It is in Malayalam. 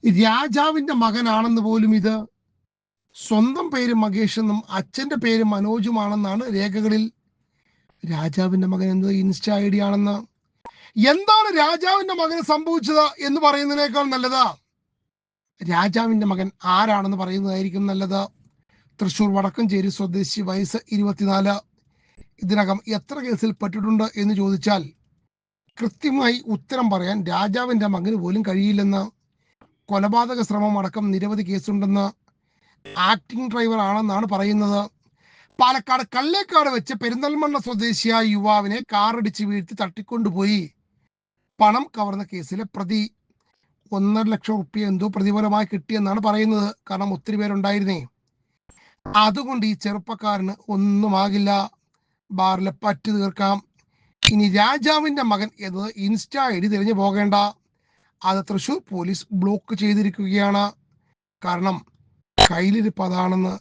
രാജാവിന്റെ മകനാണെന്ന് പോലും ഇത് സ്വന്തം പേര് മകേഷ് എന്നും അച്ഛന്റെ പേര് മനോജുമാണെന്നാണ് രേഖകളിൽ. രാജാവിന്റെ മകൻ എന്ത് ഇൻസ്റ്റ ഐ ഡി ആണെന്ന്. എന്താണ് രാജാവിന്റെ മകന് സംഭവിച്ചത് എന്ന് പറയുന്നതിനേക്കാൾ നല്ലത് രാജാവിന്റെ മകൻ ആരാണെന്ന് പറയുന്നതായിരിക്കും നല്ലത്. തൃശൂർ വടക്കഞ്ചേരി സ്വദേശി, വയസ്സ് 24. ഇതിനകം എത്ര കേസിൽ പെട്ടിട്ടുണ്ട് എന്ന് ചോദിച്ചാൽ കൃത്യമായി ഉത്തരം പറയാൻ രാജാവിന്റെ മകന് പോലും കഴിയില്ലെന്ന്. കൊലപാതക ശ്രമം അടക്കം നിരവധി കേസുണ്ടെന്ന്. ആക്ടിംഗ് ഡ്രൈവർ ആണെന്നാണ് പറയുന്നത്. പാലക്കാട് കല്ലേക്കാട് വെച്ച് പെരിന്തൽമണ്ണ സ്വദേശിയായ യുവാവിനെ കാറടിച്ച് വീഴ്ത്തി തട്ടിക്കൊണ്ടുപോയി പണം കവർന്ന കേസിലെ പ്രതി. 1.5 ലക്ഷം റുപ്യ എന്തോ പ്രതിഫലമായി കിട്ടിയെന്നാണ് പറയുന്നത്. കാരണം ഒത്തിരി പേരുണ്ടായിരുന്നേ. അതുകൊണ്ട് ഈ ചെറുപ്പക്കാരന് ഒന്നുമാകില്ല, ബാറിലെ പറ്റ് തീർക്കാം. ഇനി രാജാവിന്റെ മകൻ എന്നത് ഇൻസ്റ്റ ഐ ഡി തിരഞ്ഞു പോകേണ്ട, അത് തൃശൂർ പോലീസ് ബ്ലോക്ക് ചെയ്തിരിക്കുകയാണ്. കാരണം കയ്യിലിരിപ്പ് അതാണെന്ന്